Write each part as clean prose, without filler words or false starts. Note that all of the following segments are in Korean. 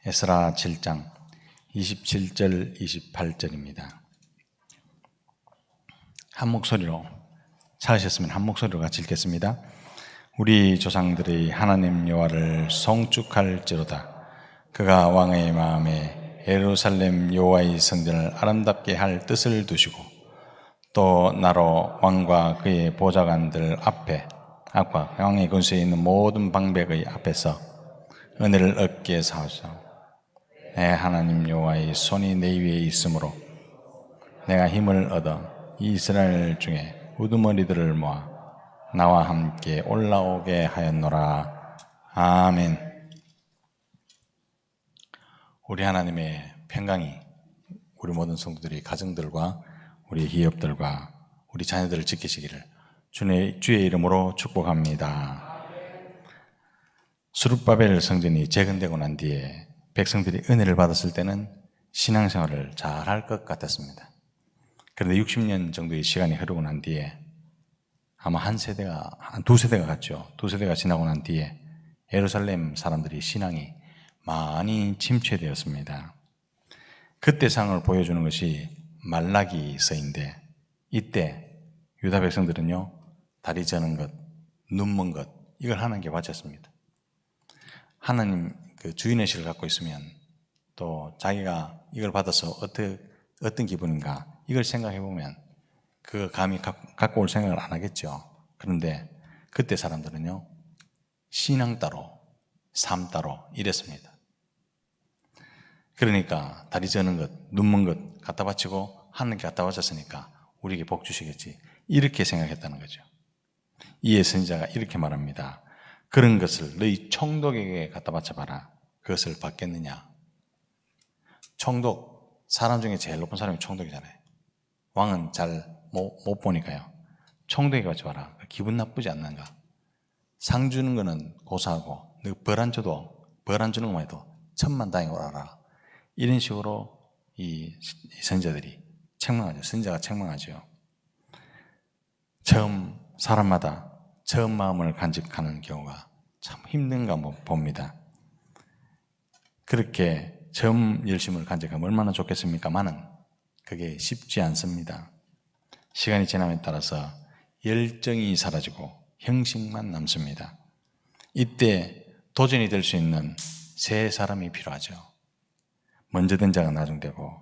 에스라 7장 27절 28절입니다. 한 목소리로 찾으셨으면 한 목소리로 같이 읽겠습니다. 우리 조상들의 하나님 여호와를 송축할지로다. 그가 왕의 마음에 예루살렘 여호와의 성전을 아름답게 할 뜻을 두시고 또 나로 왕과 그의 보좌관들 앞에 앞과 왕의 근수에 있는 모든 방백의 앞에서 은혜를 얻게 사오소서. 내 하나님 여호와의 손이 내 위에 있으므로 내가 힘을 얻어 이스라엘 중에 우두머리들을 모아 나와 함께 올라오게 하였노라. 아멘. 우리 하나님의 평강이 우리 모든 성도들이 가정들과 우리 기업들과 우리 자녀들을 지키시기를 주의 이름으로 축복합니다. 스룹바벨 성전이 재건되고 난 뒤에 백성들이 은혜를 받았을 때는 신앙생활을 잘 할 것 같았습니다. 그런데 60년 정도의 시간이 흐르고 난 뒤에 아마 두 세대가 갔죠. 두 세대가 지나고 난 뒤에 예루살렘 사람들이 신앙이 많이 침체되었습니다. 그때 상을 보여주는 것이 말라기서인데 이때 유다 백성들은요, 다리 저는 것, 눈먼 것, 이걸 하나님께 바쳤습니다. 하나님 그 주인의식을 갖고 있으면 또 자기가 이걸 받아서 어떤 기분인가 이걸 생각해 보면 그 감히 갖고 올 생각을 안 하겠죠. 그런데 그때 사람들은요, 신앙 따로 삶 따로 이랬습니다. 그러니까 다리 저는 것, 눈먼 것 갖다 바치고 하나님께 갖다 바쳤으니까 우리에게 복 주시겠지, 이렇게 생각했다는 거죠. 이에 선지자가 이렇게 말합니다. 그런 것을 너희 총독에게 갖다 바쳐봐라. 그것을 받겠느냐? 총독, 사람 중에 제일 높은 사람이 총독이잖아요. 왕은 잘 못 보니까요. 총독에게 바쳐봐라. 기분 나쁘지 않는가? 상 주는 거는 고사하고 너 벌 안 주는 것만 해도 천만다행히 오라라. 이런 식으로 이 선지자들이 책망하죠. 선지자가 책망하죠. 사람마다 처음 마음을 간직하는 경우가 참 힘든가 봅니다. 그렇게 처음 열심을 간직하면 얼마나 좋겠습니까마는 그게 쉽지 않습니다. 시간이 지남에 따라서 열정이 사라지고 형식만 남습니다. 이때 도전이 될 수 있는 세 사람이 필요하죠. 먼저 된 자가 나중되고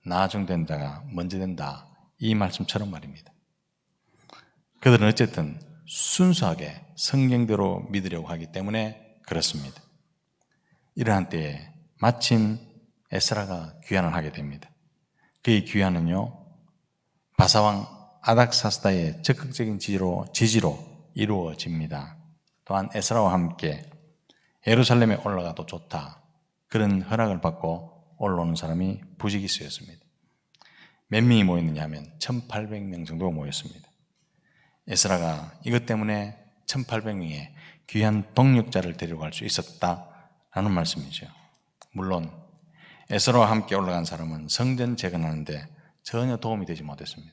나중된 자가 먼저 된다, 이 말씀처럼 말입니다. 그들은 어쨌든 순수하게 성경대로 믿으려고 하기 때문에 그렇습니다. 이러한 때에 마침 에스라가 귀환을 하게 됩니다. 그의 귀환은요, 바사왕 아닥사스다의 적극적인 지지로 이루어집니다. 또한 에스라와 함께 예루살렘에 올라가도 좋다, 그런 허락을 받고 올라오는 사람이 부지기수였습니다. 몇 명이 모였느냐 하면 1800명 정도가 모였습니다. 에스라가 이것 때문에 1800명의 귀한 동력자를 데려갈 수 있었다라는 말씀이죠. 물론 에스라와 함께 올라간 사람은 성전 재건하는데 전혀 도움이 되지 못했습니다.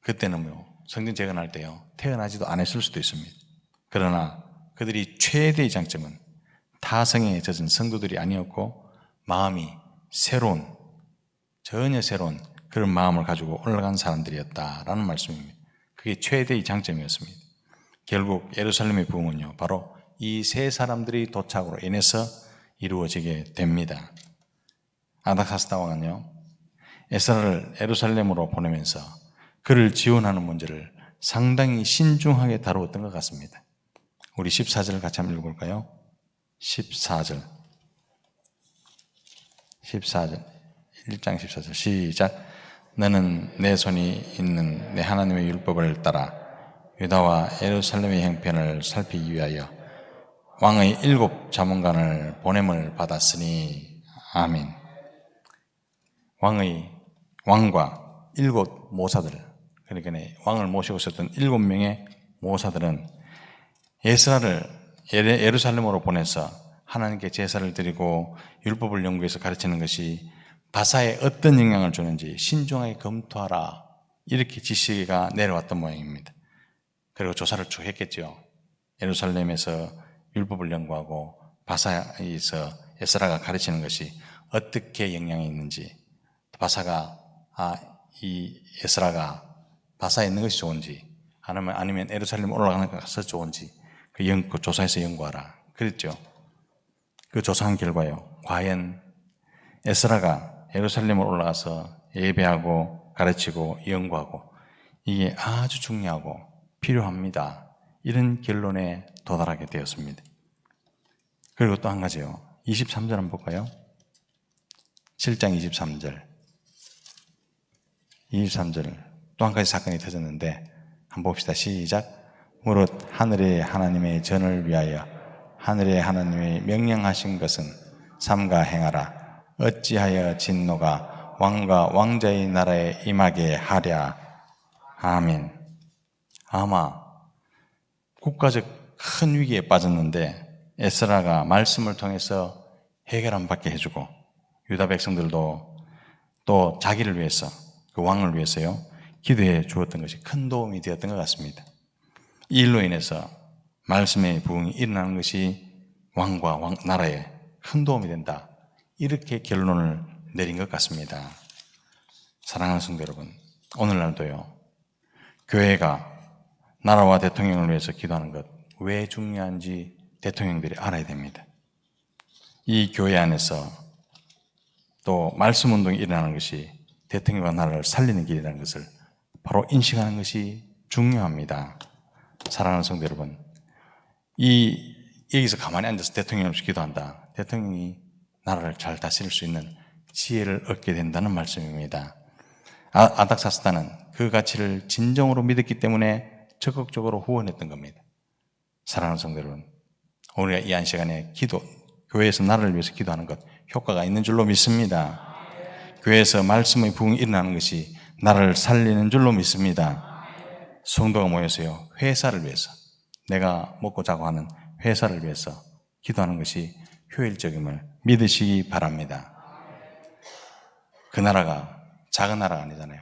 그때는 성전 재건할 때요, 태어나지도 않았을 수도 있습니다. 그러나 그들이 최대의 장점은 타성에 젖은 성도들이 아니었고 마음이 전혀 새로운 그런 마음을 가지고 올라간 사람들이었다라는 말씀입니다. 그게 최대의 장점이었습니다. 결국 예루살렘의 부흥은요, 바로 이 세 사람들이 도착으로 인해서 이루어지게 됩니다. 아닥사스다 왕은요, 에스라를 예루살렘으로 보내면서 그를 지원하는 문제를 상당히 신중하게 다루었던 것 같습니다. 우리 14절 같이 한번 읽어볼까요? 14절 1장 14절 시작. 너는 내 손이 있는 내 하나님의 율법을 따라 유다와 예루살렘의 형편을 살피기 위하여 왕의 7 자문관을 보냄을 받았으니. 아멘. 왕과 7 모사들, 그러니까 왕을 모시고 있었던 7명의 모사들은 에스라를 예루살렘으로 보내서 하나님께 제사를 드리고 율법을 연구해서 가르치는 것이 바사에 어떤 영향을 주는지 신중하게 검토하라, 이렇게 지시가 내려왔던 모양입니다. 그리고 조사를 쭉 했겠죠. 예루살렘에서 율법을 연구하고 바사에서 에스라가 가르치는 것이 어떻게 영향이 있는지, 바사가 이 에스라가 바사에 있는 것이 좋은지, 아니면 예루살렘 올라가는 것이 좋은지 그 조사해서 연구하라 그랬죠. 그 조사한 결과요, 과연 에스라가 예루살렘을 올라가서 예배하고 가르치고 연구하고 이게 아주 중요하고 필요합니다, 이런 결론에 도달하게 되었습니다. 그리고 또 한 가지요, 23절 한번 볼까요? 7장 23절 또 한 가지 사건이 터졌는데 한번 봅시다. 시작. 무릇 하늘의 하나님의 전을 위하여 하늘의 하나님의 명령하신 것은 삼가 행하라. 어찌하여 진노가 왕과 왕자의 나라에 임하게 하랴. 아멘. 아마 국가적 큰 위기에 빠졌는데 에스라가 말씀을 통해서 해결함 받게 해주고 유다 백성들도 또 자기를 위해서, 그 왕을 위해서요, 기도해 주었던 것이 큰 도움이 되었던 것 같습니다. 이 일로 인해서 말씀의 부흥이 일어나는 것이 왕과 나라에 큰 도움이 된다, 이렇게 결론을 내린 것 같습니다. 사랑하는 성도 여러분, 오늘날도요, 교회가 나라와 대통령을 위해서 기도하는 것 왜 중요한지 대통령들이 알아야 됩니다. 이 교회 안에서 또 말씀 운동이 일어나는 것이 대통령과 나라를 살리는 길이라는 것을 바로 인식하는 것이 중요합니다. 사랑하는 성도 여러분, 여기서 가만히 앉아서 대통령 없이 기도한다, 대통령이 나라를 잘 다스릴 수 있는 지혜를 얻게 된다는 말씀입니다. 아닥사스다는 그 가치를 진정으로 믿었기 때문에 적극적으로 후원했던 겁니다. 사랑하는 성도 여러분, 우리가 이 한 시간에 교회에서 나라를 위해서 기도하는 것 효과가 있는 줄로 믿습니다. 교회에서 말씀의 부흥이 일어나는 것이 나라를 살리는 줄로 믿습니다. 성도가 모여서요, 회사를 위해서, 내가 먹고 자고 하는 회사를 위해서 기도하는 것이 효율적임을 믿으시기 바랍니다. 그 나라가 작은 나라가 아니잖아요.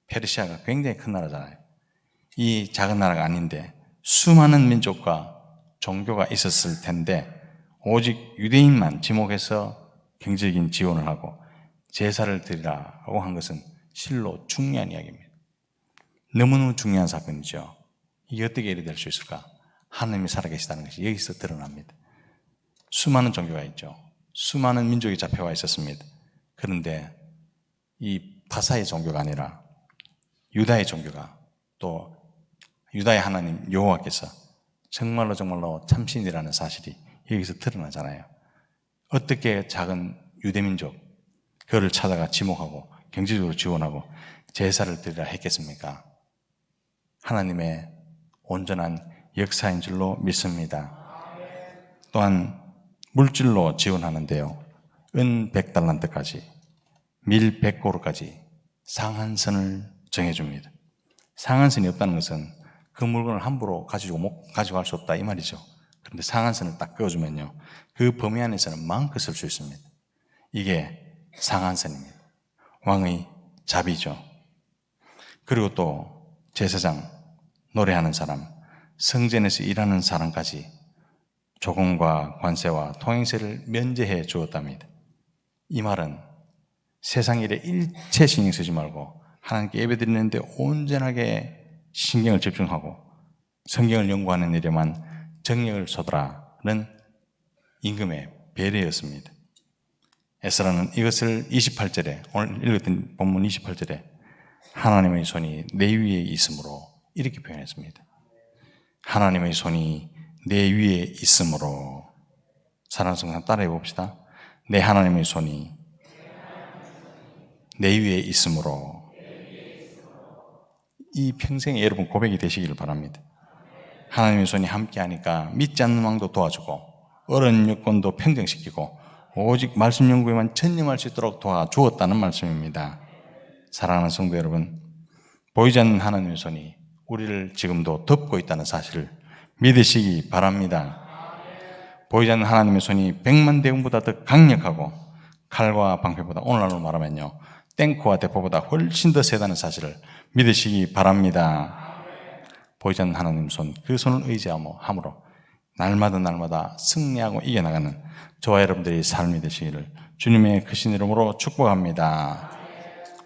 페르시아가 굉장히 큰 나라잖아요. 이 작은 나라가 아닌데 수많은 민족과 종교가 있었을 텐데 오직 유대인만 지목해서 경제적인 지원을 하고 제사를 드리라고 한 것은 실로 중요한 이야기입니다. 너무너무 중요한 사건이죠. 이게 어떻게 일이 될 수 있을까? 하나님이 살아계시다는 것이 여기서 드러납니다. 수많은 종교가 있죠. 수많은 민족이 잡혀와 있었습니다. 그런데 이 바사의 종교가 아니라 유다의 종교가, 또 유다의 하나님 여호와께서 정말로 참신이라는 사실이 여기서 드러나잖아요. 어떻게 작은 유대민족 그를 찾아가 지목하고 경제적으로 지원하고 제사를 드리라 했겠습니까? 하나님의 온전한 역사인 줄로 믿습니다. 또한 물질로 지원하는데요, 은 100달란트까지 밀 100고루까지 상한선을 정해줍니다. 상한선이 없다는 것은 그 물건을 함부로 가져갈 수 없다 이 말이죠. 그런데 상한선을 딱 그어주면요, 그 범위 안에서는 마음껏 쓸 수 있습니다. 이게 상한선입니다. 왕의 자비죠. 그리고 또 제사장, 노래하는 사람, 성전에서 일하는 사람까지 조공과 관세와 통행세를 면제해 주었답니다. 이 말은 세상 일에 일체 신경 쓰지 말고 하나님께 예배드리는데 온전하게 신경을 집중하고 성경을 연구하는 일에만 정력을 쏟으라는 임금의 배려였습니다. 에스라는 이것을 28절에, 오늘 읽었던 본문 28절에 하나님의 손이 내 위에 있으므로 이렇게 표현했습니다. 하나님의 손이 내 위에 있으므로. 사랑하는 성도 따라해 봅시다. 내 하나님의 손이 내 위에 있으므로. 이 평생에 여러분 고백이 되시기를 바랍니다. 하나님의 손이 함께하니까 믿지 않는 왕도 도와주고 어려운 여건도 평정시키고 오직 말씀 연구에만 전념할 수 있도록 도와주었다는 말씀입니다. 사랑하는 성도 여러분, 보이지 않는 하나님의 손이 우리를 지금도 덮고 있다는 사실을 믿으시기 바랍니다. 보이지 않는 하나님의 손이 100만 대군보다 더 강력하고 칼과 방패보다, 오늘날로 말하면요, 탱크와 대포보다 훨씬 더 세다는 사실을 믿으시기 바랍니다. 보이지 않는 하나님의 손, 그 손을 의지함으로 날마다 승리하고 이겨나가는 저와 여러분들의 삶이 되시기를 주님의 크신 이름으로 축복합니다.